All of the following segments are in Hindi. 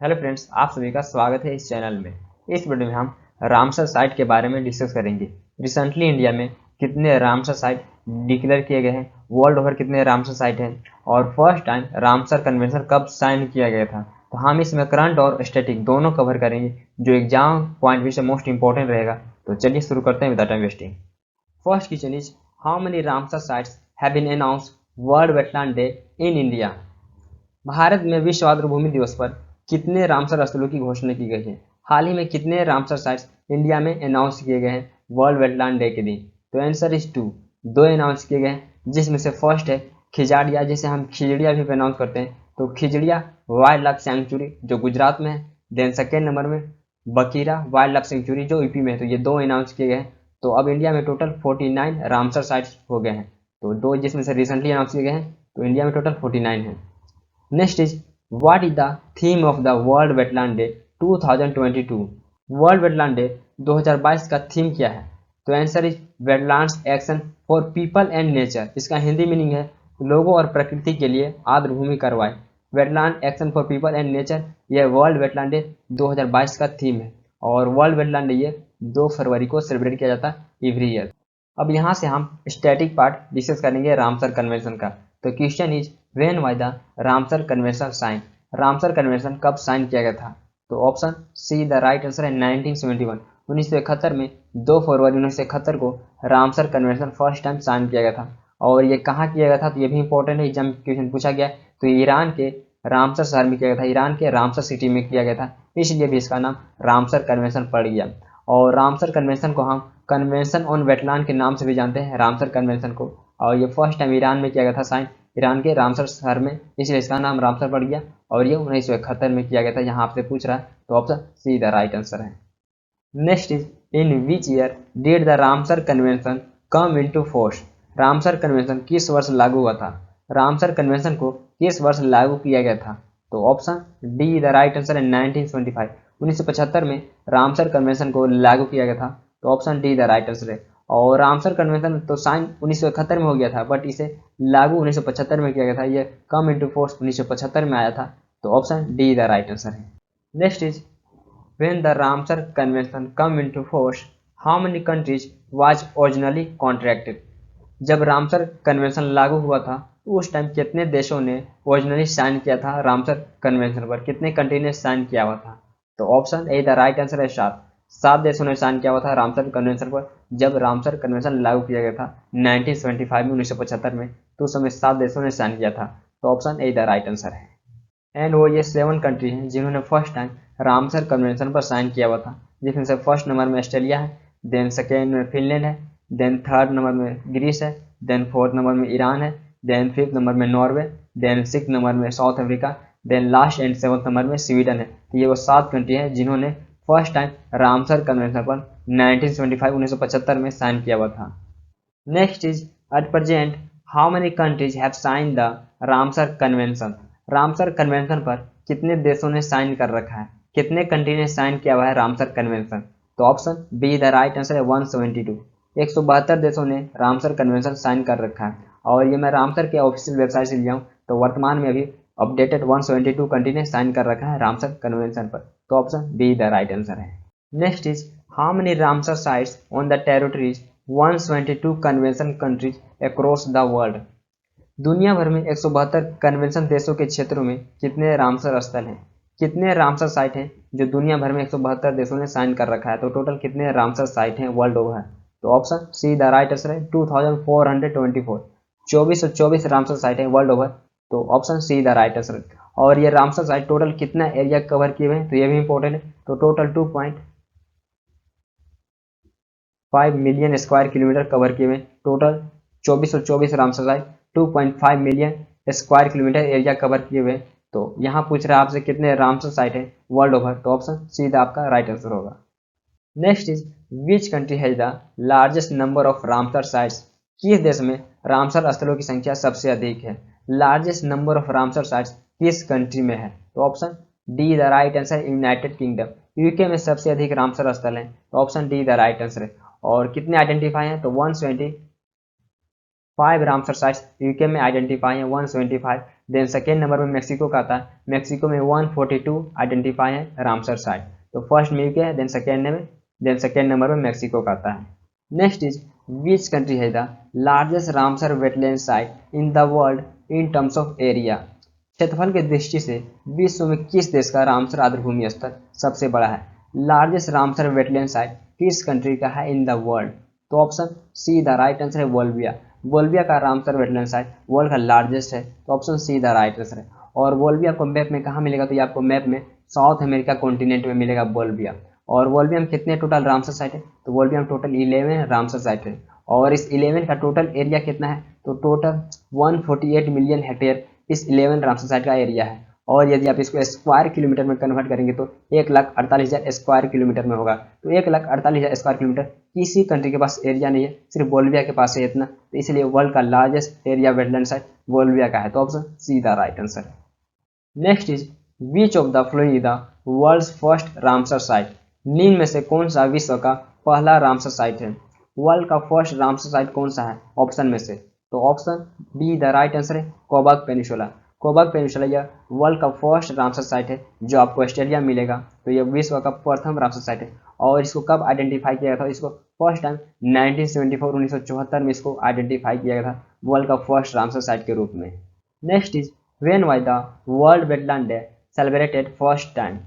हेलो फ्रेंड्स, आप सभी का स्वागत है इस चैनल में। इस वीडियो में हम रामसर साइट के बारे में डिस्कस करेंगे। रिसेंटली इंडिया में कितने रामसर साइट डिक्लेयर किए गए हैं, वर्ल्ड ओवर कितने रामसर साइट हैं और फर्स्ट टाइम रामसर कन्वेंशन कब साइन किया गया था। तो हम इसमें करंट और स्टैटिक दोनों कवर करेंगे, जो एग्जाम पॉइंट व्यू से मोस्ट इंपॉर्टेंट रहेगा। तो चलिए शुरू करते हैं without time wasting. First question is, how many Ramsar sites have been announced world wetland day in India. Bharat में विश्व आर्द्र भूमि दिवस पर कितने रामसर स्थलों की घोषणा की गई है। हाल ही में कितने रामसर साइट्स इंडिया में अनाउंस किए गए हैं वर्ल्ड वेटलैंड डे के दिन। तो आंसर इज 2। दो अनाउंस किए गए हैं, जिसमें से फर्स्ट है खिजाड़िया, जिसे हम खिजड़िया भी अनाउंस करते हैं। तो खिजड़िया वाइल्ड लाइफ सेंचुरी जो गुजरात में है। देन सेकेंड नंबर में बकीरा वाइल्ड लाइफ सेंचुरी जो यूपी में है। तो ये दो अनाउंस किए गए हैं। तो अब इंडिया में टोटल 49 रामसर साइट्स हो गए हैं। तो दो जिसमें से रिसेंटली अनाउंस किए गए हैं। तो इंडिया में टोटल 49 है। Next is, what is the theme of the World Wetland Day 2022? World wetland day 2022 का थीम क्या है। तो answer is wetlands action for people and nature. इसका हिंदी मीनिंग है लोगों और प्रकृति के लिए आर्द्र भूमि कार्रवाई। Wetland action for people and nature, यह वर्ल्ड वेटलैंड डे 2022 का थीम है। और वर्ल्ड वेटलैंड डे ये 2 फरवरी को सेलिब्रेट किया जाता है एवरी ईयर। अब यहाँ से हम स्टैटिक पार्ट डिस्कस करेंगे रामसर कन्वेंशन का। तो question is, when was the Ramsar convention sign. Ramsar convention कब साइन किया गया था। तो option C the right answer है 1971। 1971 में 2 फरवरी 1971 को Ramsar convention first time sign किया गया था। और ये कहाँ किया गया था, तो ये भी इंपॉर्टेंट है, एग्जाम क्वेश्चन पूछा गया है। तो ईरान के रामसर शहर में किया गया था, ईरान के रामसर सिटी में किया गया था, इसलिए भी इसका नाम रामसर कन्वेंशन पड़ गया। और रामसर कन्वेंशन को हम कन्वेंशन ऑन वेटलैंड के नाम से भी जानते हैं, रामसर कन्वेंशन को। और ये फर्स्ट टाइम ईरान में किया गया था साइन, ईरान के रामसर शहर में, इसलिए इसका नाम रामसर पड़ गया। और ये 1971 में किया गया था, यहाँ आपसे पूछ रहा है। तो option C the right answer है। Next is, in which year did the Ramsar convention come into force. Ramsar convention किस वर्ष लागू हुआ था। रामसर कन्वेंशन को किस वर्ष लागू किया गया था। तो option D the right answer है 1975। 1975 में रामसर कन्वेंशन को लागू किया गया था। तो option D the right answer है। और रामसर कन्वेंशन तो साइन 1971 में हो गया था, बट इसे लागू 1975 में किया गया था। ये कम इनटू फोर्स 1975 में आया था। तो option D the right answer है। Next is, when the Ramsar Convention come into force, how many countries was originally contracted? जब रामसर कन्वेंशन लागू हुआ था तो उस टाइम कितने देशों ने ओरिजिनली साइन किया था रामसर कन्वेंशन पर, कितने कंट्री ने साइन किया हुआ था। तो option A the right answer है 7। 7 देशों ने साइन किया हुआ था रामसर कन्वेंशन पर, जब रामसर कन्वेंशन लागू किया गया था 1975 में, 1975 में। तो उस समय 7 देशों ने साइन किया था। तो option A the right answer है। एंड वो ये 7 कंट्री हैं जिन्होंने फर्स्ट टाइम रामसर कन्वेंशन पर साइन किया हुआ था, जिसमें से फर्स्ट नंबर में ऑस्ट्रेलिया है, देन सेकेंड में फिनलैंड है, देन थर्ड नंबर में ग्रीस है, देन फोर्थ नंबर में ईरान है, देन फिफ्थ नंबर में नॉर्वे, देन सिक्स नंबर में South Africa, then last and seventh number में स्वीडन है। तो ये वो 7 कंट्री हैं जिन्होंने फर्स्ट टाइम रामसर कन्वेंशन पर 1975 1975 में साइन किया हुआ था। Next is, at present how many countries have sign the Ramsar convention. Ramsar convention पर कितने देशों ने साइन कर रखा है, कितने कंट्री ने साइन किया हुआ है रामसर कन्वेंशन। तो option B the right answer है 172। 172 देशों ने रामसर कन्वेंशन साइन कर रखा है। और ये मैं रामसर के ऑफिशियल वेबसाइट से लिया हूँ। तो वर्तमान में अभी अपडेटेड 172 कंट्री ने साइन कर रखा है रामसर कन्वेंशन पर। तो option B the right answer है। Next is, how many Ramsar sites on the territories 172 convention countries across the world. दुनिया भर में 172 कन्वेंशन देशों के क्षेत्रों में कितने रामसर स्थल हैं, कितने रामसर साइट हैं जो दुनिया भर में 172 देशों ने साइन कर रखा है। तो टोटल कितने रामसर साइट हैं वर्ल्ड ओवर। तो option C the right answer है 2424। 2424 रामसर साइट है वर्ल्ड ओवर। तो option C the right answer. और ये रामसर साइट टोटल कितना एरिया कवर किए हुए हैं, तो ये भी इंपॉर्टेंट है। तो total 2.5 million square kilometre cover किए हुए। Total 2424 Ramsar site 2.5 million square kilometre area cover किए हुए। तो यहाँ पूछ रहा है आपसे कितने रामसर साइट है वर्ल्ड ओवर। तो ऑप्शन सीधा आपका राइट आंसर होगा। Next is, which country has the largest number of Ramsar sites. किस देश में रामसर स्थलों की संख्या सबसे अधिक है। Largest number of Ramsar sites किस कंट्री में है। तो option D the right answer United kingdom. UK में सबसे अधिक रामसर स्थल है। तो option D the right answer है। और कितने आइडेंटिफाई हैं, तो 170 5 रामसर साइट्स यूके में आइडेंटिफाई है 175। देन सेकेंड नंबर में मेक्सिको का आता है, मेक्सिको में 142 आइडेंटिफाई है रामसर साइट। तो फर्स्ट में यूके है, देन सेकेंड नंबर में मेक्सिको का आता है। नेक्स्ट इज विच कंट्री है the largest Ramsar wetland site in the world in terms of area. क्षेत्रफल की दृष्टि से विश्व में किस देश का रामसर आर्द्रभूमि स्थल सबसे बड़ा है। लार्जेस्ट रामसर वेटलैंड साइट किस कंट्री का है इन द वर्ल्ड। तो option C the right answer है बोल्विया। बोल्विया का रामसर वेटलैंड साइट वर्ल्ड का लार्जेस्ट है, तो option C the right answer है। और बोल्विया आपको मैप में कहाँ मिलेगा, तो ये आपको मैप में साउथ अमेरिका कॉन्टिनेंट में मिलेगा बोल्विया। और बोल्विया में कितने टोटल रामसर साइट है, तो बोल्विया में टोटल 11 रामसर साइट है। और इस 11 का टोटल एरिया कितना है, तो टोटल 148 मिलियन हेक्टेयर इस 11 रामसर साइट का एरिया है। और यदि आप इसको स्क्वायर किलोमीटर में कन्वर्ट करेंगे तो 1,48,000 स्क्वायर किलोमीटर में होगा। तो 1,48,000 स्क्वायर किलोमीटर किसी कंट्री के पास एरिया नहीं है, सिर्फ बोल्विया के पास है इतना। तो इसलिए वर्ल्ड का largest area wetland site Bolivia का है, तो option C the right answer है। Next is which of the following is the world's first Ramsar site. निम्न में से कौन सा विश्व का पहला रामसर साइट है। वर्ल्ड का फर्स्ट रामसर साइट कौन सा है ऑप्शन में से, तो option B the right answer है कोबाग पेनिनसुला। कोबाग पेनिनसुला यह वर्ल्ड का फर्स्ट रामसर साइट है जो आपको ऑस्ट्रेलिया में मिलेगा। तो यह विश्व का प्रथम रामसर साइट है। और इसको कब आइडेंटिफाई किया गया था, इसको फर्स्ट टाइम 1974 में इसको आइडेंटिफाई किया गया था वर्ल्ड का फर्स्ट रामसर साइट के रूप में। Next is when was the world wetland day celebrated first time.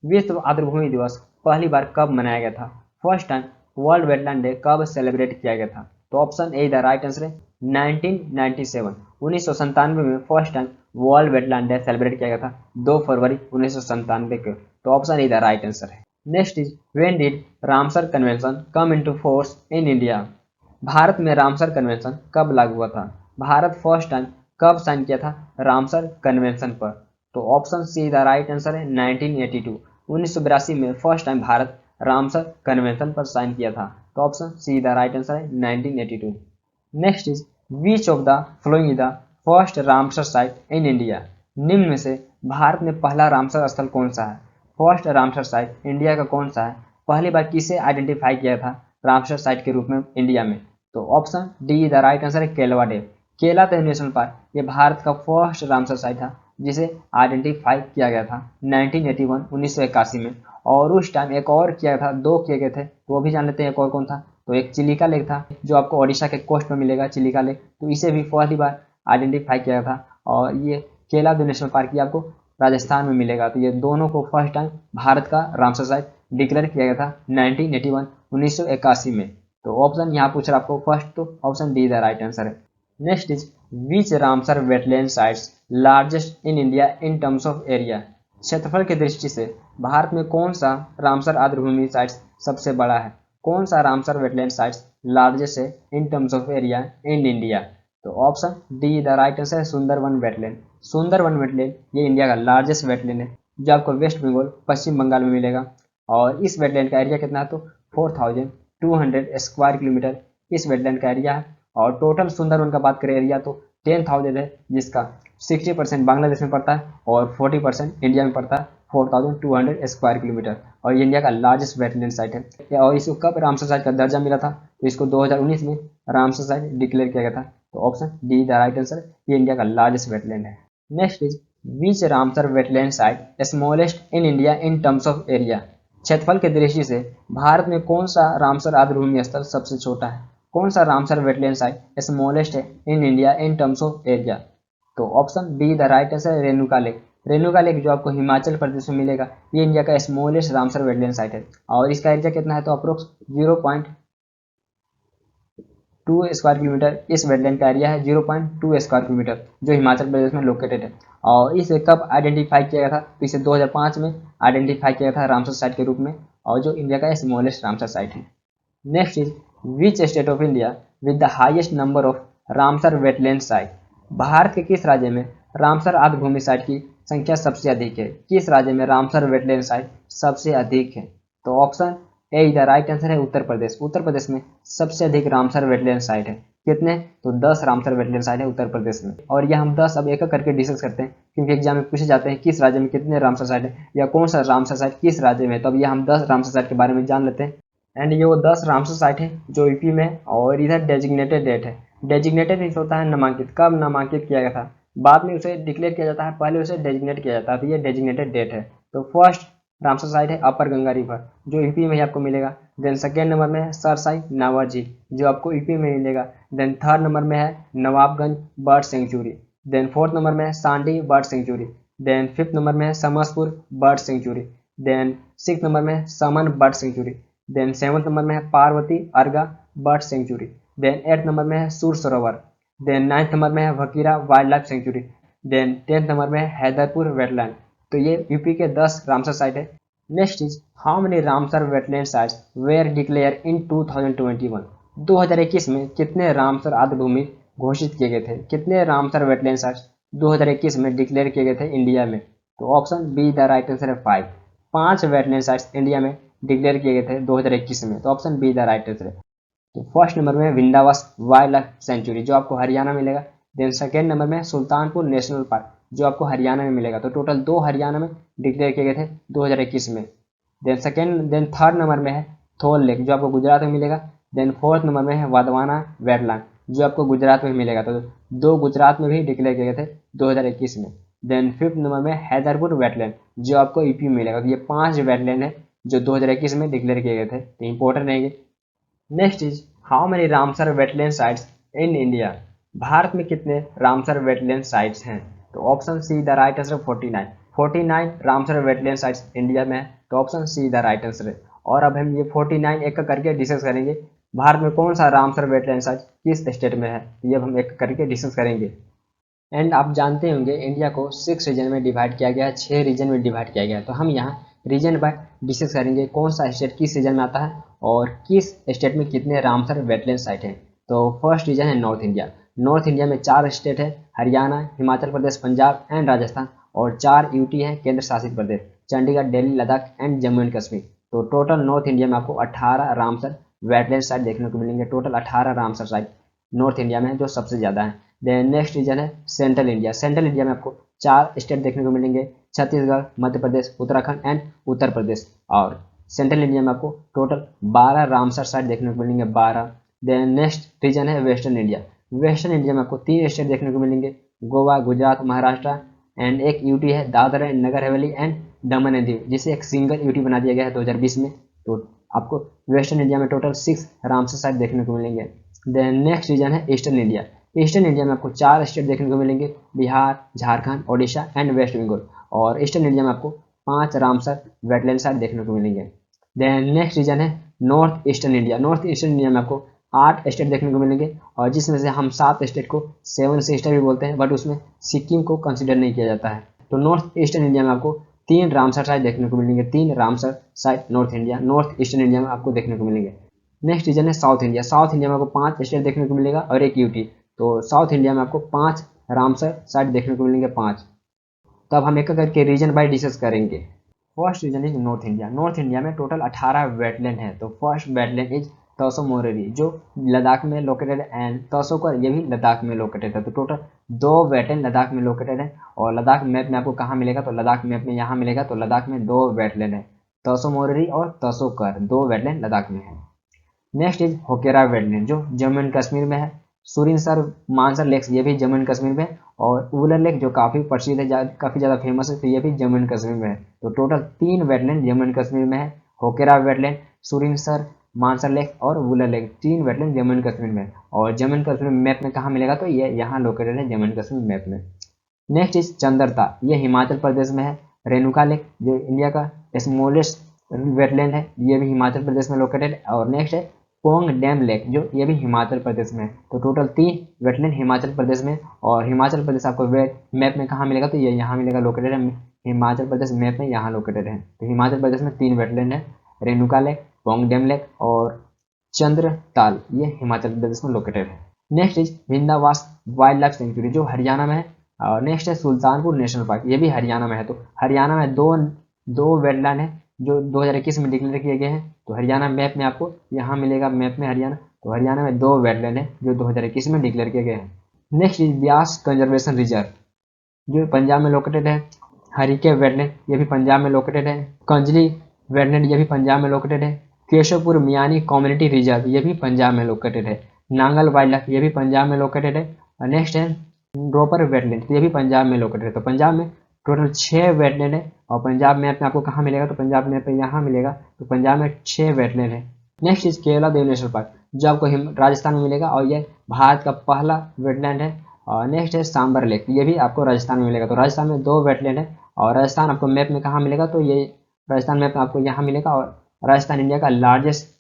विश्व आर्द्रभूमि दिवस पहली बार कब मनाया गया था। First time world wetland day कब सेलिब्रेट किया गया था, तो option A the right answer है 1997। 1997 में first time world wetland day celebrate किया गया था 2 फरवरी 1997 को। तो option A the right answer है। Next is when did Ramsar convention come into force in India. Bharat में रामसर कन्वेंशन कब लागू हुआ था। भारत फर्स्ट टाइम कब साइन किया था रामसर कन्वेंशन पर, तो option C the right answer है 1982। 1982 में first time Bharat Ramsar convention पर साइन किया था, तो option C the right answer है 1982। Next is which of the following is the first Ramsar site in India. निम्न में से भारत में पहला रामसर स्थल कौन सा है। फर्स्ट रामसर साइट इंडिया का कौन सा है, पहली बार किसे आइडेंटिफाई किया था रामसर साइट के रूप में इंडिया में, तो option D the right answer है केलवा डैम। केला देव नेशनल पार्क ये भारत का फर्स्ट रामसर साइट था जिसे आइडेंटिफाई किया गया था 1981 में। और उस टाइम एक और किया था, 2 किए गए थे, वो भी जान लेते हैं एक और कौन था। तो एक चिलिका लेक था जो आपको ओडिशा के कोस्ट में मिलेगा चिलिका लेक, तो इसे भी पहली बार आइडेंटिफाई किया गया था। और ये केला देव नेशनल पार्क ये आपको राजस्थान में मिलेगा। तो ये दोनों को फर्स्ट टाइम भारत का रामसर साइट डिक्लेयर किया गया था 1981 में। तो ऑप्शन यहाँ पूछ रहा आपको फर्स्ट, तो option D the right answer है। Next is which Ramsar wetland sites largest in India in terms of area. क्षेत्रफल की दृष्टि से भारत में कौन सा रामसर आर्द्रभूमि साइट्स सबसे बड़ा है। कौन सा रामसर वेटलैंड साइट्स लार्जेस्ट है in terms of area in India, तो option D the right answer है सुंदरवन वेटलैंड। सुंदरवन वेटलैंड ये इंडिया का लार्जेस्ट वेटलैंड है जो आपको वेस्ट बंगाल पश्चिम बंगाल में मिलेगा। और इस वेटलैंड का एरिया कितना है, तो 4200 स्क्वायर किलोमीटर इस वेटलैंड का एरिया है। और टोटल सुंदरवन का बात करें एरिया तो 10,000 है, जिसका 60% बांग्लादेश में पड़ता है और 40% इंडिया में पड़ता है 4200 स्क्वायर किलोमीटर। और ये इंडिया का लार्जेस्ट वेटलैंड साइट है। और इसको कब रामसर साइट का दर्जा मिला था, तो इसको 2019 में रामसर साइट डिक्लेयर किया गया था। तो option D the right answer, ये इंडिया का लार्जेस्ट वेटलैंड है। Next is which Ramsar wetland site smallest in India in terms of area. क्षेत्रफल की दृष्टि से भारत में कौन सा रामसर आर्द्रभूमि स्थल सबसे छोटा है। कौन सा रामसर वेटलैंड साइट स्मॉलेस्ट है in India in terms of area, तो option D the right answer है रेणुका लेक। रेणुका लेक जो आपको हिमाचल प्रदेश में मिलेगा ये इंडिया का स्मॉलेस्ट रामसर वेटलैंड साइट है। और इसका एरिया कितना है, तो अप्रोक्स 0.2 स्क्वायर किलोमीटर इस वेटलैंड का एरिया है। 0.2 स्क्वायर किलोमीटर जो हिमाचल प्रदेश में लोकेटेड है। और इसे कब आइडेंटिफाई किया गया था, तो इसे 2005 में आइडेंटिफाई किया गया था रामसर साइट के रूप में, और जो इंडिया का स्मॉलेस्ट रामसर साइट है। Next is which state of India with the highest number of Ramsar wetland site. Bharat के किस राज्य में रामसर आर्द्रभूमि साइट की संख्या सबसे अधिक है। किस राज्य में रामसर वेटलैंड साइट सबसे अधिक है, तो option A the right answer है उत्तर प्रदेश। उत्तर प्रदेश में सबसे अधिक रामसर वेटलैंड साइट है। कितने, तो 10 रामसर वेटलैंड साइट है उत्तर प्रदेश में। और यह हम 10 अब एक एक करके डिस्कस करते हैं क्योंकि एग्जाम में पूछे जाते हैं किस राज्य में कितने रामसर साइट है या कौन सा रामसर साइट किस राज्य में है। तो अब ये हम 10 रामसर साइट के बारे में जान लेते हैं। एंड ये वो 10 रामसर साइट है जो यूपी में है और इधर डेजिग्नेटेड डेट है डेजिग्नेटेड होता है नामांकित, कब नामांकित किया गया था, बाद में उसे डिक्लेयर किया जाता है, पहले उसे डेजिग्नेट किया जाता है, तो ये डेजिग्नेटेड डेट है। तो फर्स्ट रामसर साइट है अपर गंगा रिवर, जो यूपी में ही आपको मिलेगा। देन सेकेंड नंबर में है सरसाई नावर झील, जो आपको यूपी में मिलेगा। देन थर्ड नंबर में है Nawabganj bird sanctuary. Then fourth number में है Sandi bird sanctuary. Then fifth number में है Samaspur bird sanctuary. Then six number में है Saman bird sanctuary. Then seventh number में है Parvati Arga bird sanctuary. Then eighth number में है Sur Sarovar. Then ninth number में है Bakhira wild life sanctuary. Then tenth number में है हैदरपुर वेटलैंड। तो ये यूपी के 10 रामसर साइट है। Next is how many Ramsar wetland sites were declared in 2021। 2021 में कितने रामसर आर्द्र भूमि घोषित किए गए थे, कितने रामसर वेटलैंड साइट्स 2021 में डिक्लेयर किए गए थे इंडिया में। तो option B the right answer है 5। 5 वेटलैंड साइट्स इंडिया में डिक्लेयर किए गए थे 2021 में, तो option B the right answer है। तो फर्स्ट नंबर में विंदावस वाइल्ड लाइफ सेंचुरी, जो आपको हरियाणा मिलेगा। देन सेकेंड नंबर में सुल्तानपुर नेशनल पार्क, जो आपको हरियाणा में मिलेगा। तो टोटल 2 हरियाणा में डिक्लेयर किए गए थे 2021 में। देन थर्ड नंबर में है थोल लेक, जो आपको गुजरात में मिलेगा। देन फोर्थ नंबर में है वाधवाना वेटलैंड, जो आपको गुजरात में मिलेगा। तो 2 गुजरात में भी डिक्लेयर किए गए थे 2021 में। देन फिफ्थ नंबर में हैदरपुर वेटलैंड, जो आपको यूपी में मिलेगा। तो ये 5 वेटलैंड है जो 2021 में डिक्लेयर किए गए थे, तो इंपॉर्टेंट रहेंगे। Next is how many Ramsar wetland sites in India. Bharat में कितने रामसर वेटलैंड साइट्स हैं। तो option C the right answer 49। 49 Ramsar wetland sites India में है, तो option C the right answer है। और अब हम ये 49 एक करके डिस्कस करेंगे। भारत में कौन सा रामसर वेटलैंड साइट किस स्टेट में है, ये अब हम एक करके डिस्कस करेंगे। एंड आप जानते होंगे इंडिया को 6 रीजन में डिवाइड किया गया है, 6 रीजन में डिवाइड किया गया है। तो हम यहाँ रीजन बाय डिस्कस करेंगे कौन सा स्टेट किस रीजन में आता है और किस स्टेट में कितने रामसर वेटलैंड साइट हैं। तो फर्स्ट रीजन है नॉर्थ इंडिया। नॉर्थ इंडिया में 4 स्टेट है, हरियाणा, हिमाचल प्रदेश, पंजाब एंड राजस्थान। और 4 यूटी है, केंद्र शासित प्रदेश, चंडीगढ़, दिल्ली, लद्दाख एंड जम्मू एंड कश्मीर। तो टोटल नॉर्थ इंडिया में आपको 18 रामसर वेटलैंड साइट देखने को मिलेंगे। Total 18 Ramsar site north India में है, जो सबसे ज़्यादा है। देन नेक्स्ट रीजन है सेंट्रल इंडिया। सेंट्रल इंडिया में आपको 4 स्टेट देखने को मिलेंगे, छत्तीसगढ़, मध्य प्रदेश, उत्तराखंड एंड उत्तर प्रदेश। और सेंट्रल इंडिया में आपको टोटल 12 रामसर साइट देखने को मिलेंगे, 12। देन नेक्स्ट रीजन है वेस्टर्न इंडिया। वेस्टर्न इंडिया में आपको 3 स्टेट देखने को मिलेंगे, गोवा, गुजरात, महाराष्ट्र एंड एक यूटी है Dadra and Nagar Haveli and Daman and Diu, जिसे एक सिंगल यूटी बना दिया गया है 2020 में। तो आपको वेस्टर्न इंडिया में टोटल 6 रामसर साइट देखने को मिलेंगे। देन नेक्स्ट रीजन है ईस्टर्न इंडिया। ईस्टर्न इंडिया में आपको 4 स्टेट देखने को मिलेंगे, बिहार, झारखंड, ओडिशा एंड वेस्ट बंगाल। और ईस्टर्न इंडिया में आपको 5 रामसर वेटलैंड साइट देखने को मिलेंगे। देन नेक्स्ट रीजन है north eastern India. North eastern India में आपको 8 स्टेट देखने को मिलेंगे, और जिसमें से हम 7 स्टेट को 7 सिस्टर भी बोलते हैं, बट उसमें सिक्किम को कंसिडर नहीं किया जाता है। तो नॉर्थ ईस्टर्न इंडिया में आपको 3 रामसर साइट देखने को मिलेंगे, 3 Ramsar site north eastern India में आपको देखने को मिलेंगे। नेक्स्ट रीजन है साउथ इंडिया। साउथ इंडिया में आपको 5 स्टेट देखने को मिलेगा और एक यूटी। तो साउथ इंडिया में आपको 5 रामसर साइट देखने को मिलेंगे, 5। तो अब हम एक करके रीजन बाय डिस्कस करेंगे। First region is north India. North India में टोटल 18 वेटलैंड है। तो फर्स्ट वेटलैंड इज तसो मोरिरी, जो लद्दाख में लोकेटेड है, एंड तसोकर ये भी लद्दाख में लोकेटेड है। तो टोटल 2 वेटलैंड लद्दाख में लोकेटेड है। और लद्दाख मैप में आपको कहाँ मिलेगा, तो लद्दाख मैप में यहाँ मिलेगा। तो लद्दाख में 2 वेटलैंड है, तसो मोरिरी और तसोकर, 2 वेटलैंड लद्दाख में है। नेक्स्ट इज होकेरा वेटलैंड, जो जम्मू एंड कश्मीर में है। सुरिनसर मानसर लेक्स, ये भी जम्मू एंड कश्मीर में है। और वुलर लेक, जो काफ़ी प्रसिद्ध है, काफ़ी ज़्यादा फेमस है, तो ये भी जम्मू एंड कश्मीर में है। तो total 3 wetland Jammu and Kashmir में है, होकेरा वेटलैंड, सुरिनसर मानसर लेक और Wular lake, 3 wetland Jammu and Kashmir में। और जम्मू एंड कश्मीर मैप में कहाँ मिलेगा, तो ये यहाँ लोकेटेड है जम्मू एंड कश्मीर मैप में। नेक्स्ट इज चंदरता, ये हिमाचल प्रदेश में है। रेणुका लेक, जो इंडिया का स्मॉलेस्ट वेटलैंड है, ये भी हिमाचल प्रदेश में लोकेटेड है। और नेक्स्ट है पोंग डैम लेक, जो ये भी हिमाचल प्रदेश में है। तो टोटल 3 वेटलैंड हिमाचल प्रदेश में। और हिमाचल प्रदेश आपको मैप में कहाँ मिलेगा, तो ये यहाँ मिलेगा, लोकेटेड है हिमाचल प्रदेश मैप में, यहाँ लोकेटेड है। तो हिमाचल प्रदेश में 3 वेटलैंड है, Renuka lake, Pong dam lake और चंद्रताल, ये हिमाचल प्रदेश में लोकेटेड है। Next is Vindavas wild life sanctuary, जो हरियाणा में है। और नेक्स्ट है सुल्तानपुर नेशनल पार्क, ये भी हरियाणा में है। तो हरियाणा में दो वेटलैंड है जो 2021 में डिक्लेयर किए गए हैं। तो हरियाणा मैप में आपको यहाँ मिलेगा, मैप में हरियाणा। तो हरियाणा में 2 वेटलैंड है जो 2021 में डिक्लेयर किए गए हैं। Next is Beas conservation reserve, जो पंजाब में लोकेटेड है। हरिके वेटलैंड, ये भी पंजाब में लोकेटेड है। कंजली वेटलैंड, ये भी पंजाब में लोकेटेड है। केशवपुर मियानी कम्युनिटी रिजर्व, ये भी पंजाब में लोकेटेड है। नांगल वाइल्ड लाइफ, ये भी पंजाब में लोकेटेड है। नेक्स्ट है रोपर वेटलैंड, तो ये भी पंजाब में लोकेटेड है। तो पंजाब में टोटल 6 वेटलैंड है, और पंजाब मैप में आपको कहाँ मिलेगा, तो पंजाब मैप में यहाँ मिलेगा। तो पंजाब में 6 वेटलैंड है। Next is Keoladeo national park, जो आपको राजस्थान में मिलेगा, और ये भारत का पहला वेटलैंड है। और नेक्स्ट है सांबर लेक, ये भी आपको राजस्थान में मिलेगा। तो राजस्थान में 2 वेटलैंड है, और राजस्थान आपको मैप में कहाँ मिलेगा, तो ये राजस्थान मैप में आपको यहाँ मिलेगा। और राजस्थान इंडिया का लार्जेस्ट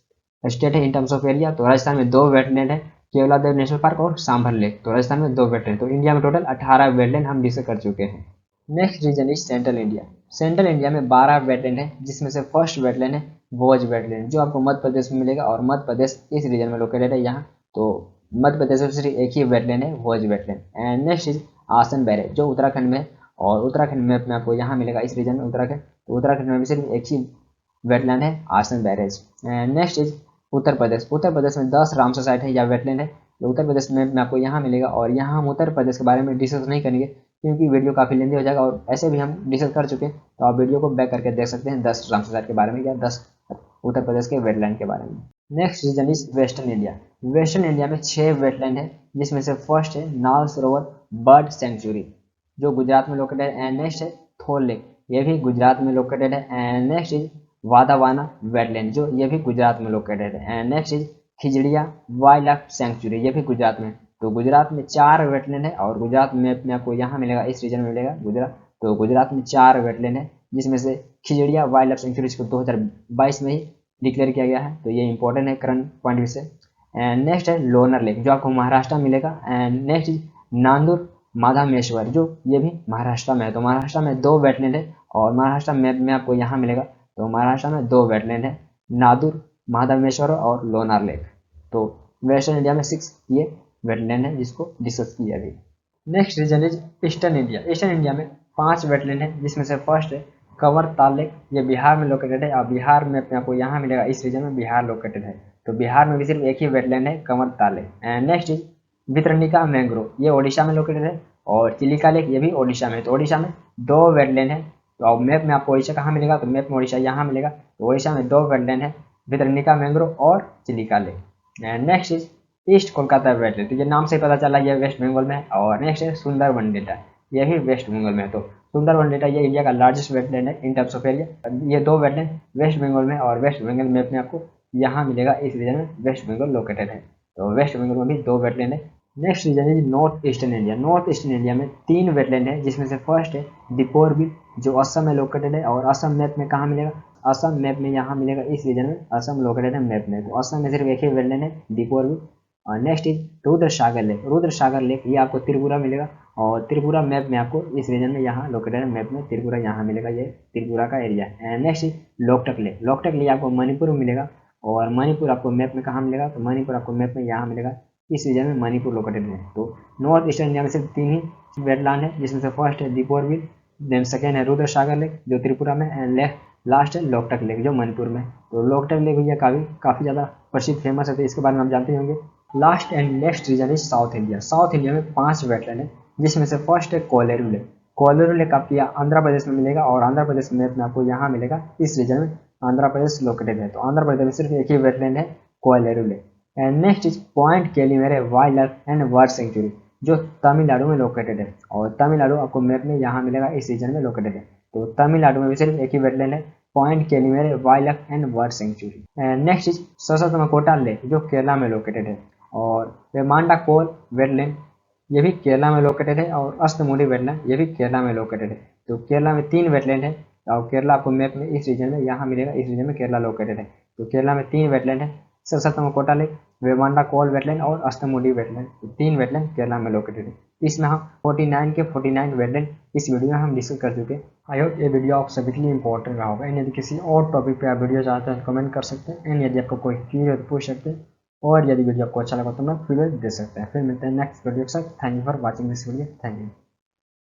स्टेट है इन टर्म्स ऑफ एरिया। तो राजस्थान में 2 वेटलैंड है, केवला देव नेशनल पार्क और सांभर लेक। तो राजस्थान में 2 वेटलैंड, तो इंडिया में टोटल 18 वेटलैंड हम डिस्कस कर चुके हैं। Next region is central India. Central India में 12 वेटलैंड है, जिसमें से फर्स्ट वेटलैंड है भोज वेटलैंड, जो आपको मध्य प्रदेश में मिलेगा, और मध्य प्रदेश इस रीजन में लोकेटेड है यहाँ। तो मध्य प्रदेश में सिर्फ एक ही वेटलैंड है, भोज वेटलैंड। एंड नेक्स्ट इज आसन बैरेज, जो उत्तराखंड में, और उत्तराखंड मैप में आपको यहाँ मिलेगा इस रीजन में उत्तराखंड। तो उत्तराखंड में भी सिर्फ एक ही वेटलैंड है, आसन barrage. And next is Uttar Pradesh. Uttar Pradesh में 10 रामसर साइट है या वेटलैंड है, तो उत्तर प्रदेश में आपको यहाँ मिलेगा। और यहाँ हम उत्तर प्रदेश के बारे में डिस्कस नहीं करेंगे, क्योंकि वीडियो काफ़ी लेंदी हो जाएगा, और ऐसे भी हम डिस्कस कर चुके हैं। तो आप वीडियो को बैक करके देख सकते हैं 10 रामसर साइट के बारे में, या 10 उत्तर प्रदेश के वेटलैंड के बारे में। Next region is western India. Western India में 6 वेटलैंड है, जिसमें से फर्स्ट है नाल सरोवर बर्ड सेंचुरी, जो गुजरात में लोकेटेड है। एंड नेक्स्ट है थोल लेक, ये भी गुजरात में लोकेटेड है। एंड नेक्स्ट इज वादावाना वेटलैंड, जो ये भी गुजरात में लोकेटेड है। And next is Khijadiya wild life century, ये भी गुजरात में। तो गुजरात में 4 वेटलैंड है, और गुजरात मैप में आपको यहाँ मिलेगा, इस रीजन में मिलेगा गुजरात। तो गुजरात में 4 वेटलैंड है, जिसमें से खिजड़िया वाइल्ड लाइफ सेंचुरी को 2022 में ही डिक्लेयर किया गया है। तो ये इंपॉर्टेंट है करंट पॉइंट व्यू से। एंड नेक्स्ट है लोनर लेक, जो आपको महाराष्ट्र में मिलेगा। एंड नेक्स्ट इज नांदूर माधामेश्वर, जो ये भी महाराष्ट्र में है। तो महाराष्ट्र में 2 वेटलैंड है, और महाराष्ट्र मैप में आपको यहाँ मिलेगा। तो महाराष्ट्र में 2 वेटलैंड है, नादुर महाधामेश्वर और लोनार लेक। तो वेस्टर्न इंडिया में 6 ये वेटलैंड है, जिसको डिस्कस किया अभी। Next region is eastern India. Eastern India में 5 वेटलैंड है, जिसमें से फर्स्ट है कंवर ताल लेक, ये बिहार में लोकेटेड है। और बिहार में आपको यहाँ मिलेगा, इस रीजन में बिहार लोकेटेड है। तो बिहार में भी सिर्फ एक ही वेटलैंड है, Kanwar Tal lake. And next is Bhitarkanika mangrove, ये ओडिशा में लोकेटेड है। और चिलिका लेक, ये भी ओडिशा में। तो ओडिशा में 2 वेटलैंड है। तो अब मैप में आपको ओडिशा कहाँ मिलेगा, तो मैप में ओडिशा यहाँ मिलेगा। तो ओडिशा में 2 वेटलैंड है, वितरणिका मैंग्रोव और Chilika lake. And next is east Kolkata wetland, तो ये नाम से पता चला ये वेस्ट बंगाल में है। और नेक्स्ट है सुंदरबन डेल्टा, ये भी वेस्ट बंगाल में है। तो सुंदरबन डेल्टा ये इंडिया का लार्जेस्ट वेटलैंड है इन टर्म्स ऑफ एरिया। ये 2 वेटलैंड वेस्ट बंगाल में, और वेस्ट बंगाल मैप में आपको यहाँ मिलेगा, इस रीजन में वेस्ट बंगाल लोकेटेड है। तो वेस्ट बंगाल में भी 2 वेटलैंड है। नेक्स्ट रीजन है north eastern India. North eastern India में 3 वेटलैंड है, जिसमें से फर्स्ट है दीपोर बिल, जो असम में लोकेटेड है। और असम मैप में कहाँ मिलेगा, असम मैप में यहाँ मिलेगा, इस रीजन में असम लोकेटेड है मैप में। तो असम में सिर्फ एक ही वेटलैंड है, दीपोर बिल। और next is Rudra Sagar lake. Rudra Sagar lake ये आपको त्रिपुरा मिलेगा, और त्रिपुरा मैप में आपको इस रीजन में यहाँ लोकेटेड है, मैप में त्रिपुरा यहाँ मिलेगा, ये त्रिपुरा का एरिया है। Next is Loktak lake. Loktak lake आपको मणिपुर में मिलेगा, और मणिपुर आपको मैप में कहाँ मिलेगा, तो मणिपुर आपको मैप में यहाँ मिलेगा, इस रीजन में मणिपुर लोकेटेड है। तो नॉर्थ ईस्टर्न इंडिया में सिर्फ 3 ही वेटलैंड है, जिसमें से फर्स्ट है दीपोर बिल, देन सेकेंड है रुद्र सागर लेक जो त्रिपुरा में, एंड लास्ट है लोकटक लेक जो मणिपुर में। तो लोकटक लेक भैया काफ़ी ज़्यादा प्रसिद्ध फेमस है, तो इसके बारे में आप जानते होंगे। Last and next region is south India. South India में 5 वेटलैंड है, जिसमें से फर्स्ट है कोलेरू लेक। कोलेरू लेक आपको आंध्र प्रदेश में मिलेगा, और आंध्र प्रदेश मैप में आपको यहाँ मिलेगा, इस रीजन में आंध्र प्रदेश लोकेटेड है। तो आंध्र प्रदेश में सिर्फ एक ही वेटलैंड है, Kolleru lake. And next is point Calimere wild life and bird sanctuary, जो तमिलनाडु में लोकेटेड है। और तमिलनाडु आपको मैप में यहाँ मिलेगा, इस रीजन में लोकेटेड है। तो तमिलनाडु में भी सिर्फ एक ही वेटलैंड है, point Calimere wild life and bird sanctuary. And next is Sasthamkotta lake, जो केरला में लोकेटेड है। और वेमांडा कोल वेटलैंड, ये भी केरला में लोकेटेड है। और अस्तमुडी वेटलैंड, ये भी केरला में लोकेटेड है। तो केरला में 3 वेटलैंड है, और केरला आपको मैप में इस रीजन में यहाँ मिलेगा, इस रीजन में केरला लोकेटेड है। तो केरला में 3 वेटलैंड है, ससतमकोटा लेक, वेमांडा कोल वेटलैंड और अस्तमुडी वेटलैंड। तो 3 वेटलैंड केरला में लोकेटेड है। इसमें हम 49 के 49 वेटलैंड इस वीडियो में हम डिस्कस कर चुके हैं। आई होप ये वीडियो आप सभी के लिए इंपॉर्टेंट रहा होगा। यदि किसी और टॉपिक पे आप वीडियो चाहते हैं तो कमेंट कर सकते हैं, एंड यदि आपको कोई क्वेरी हो तो पूछ सकते हैं, और यदि वीडियो आपको अच्छा लगा तो हम फीडबैक दे सकते हैं। फिर मिलते हैं नेक्स्ट वीडियो के साथ। Thank you for watching this video. Thank you.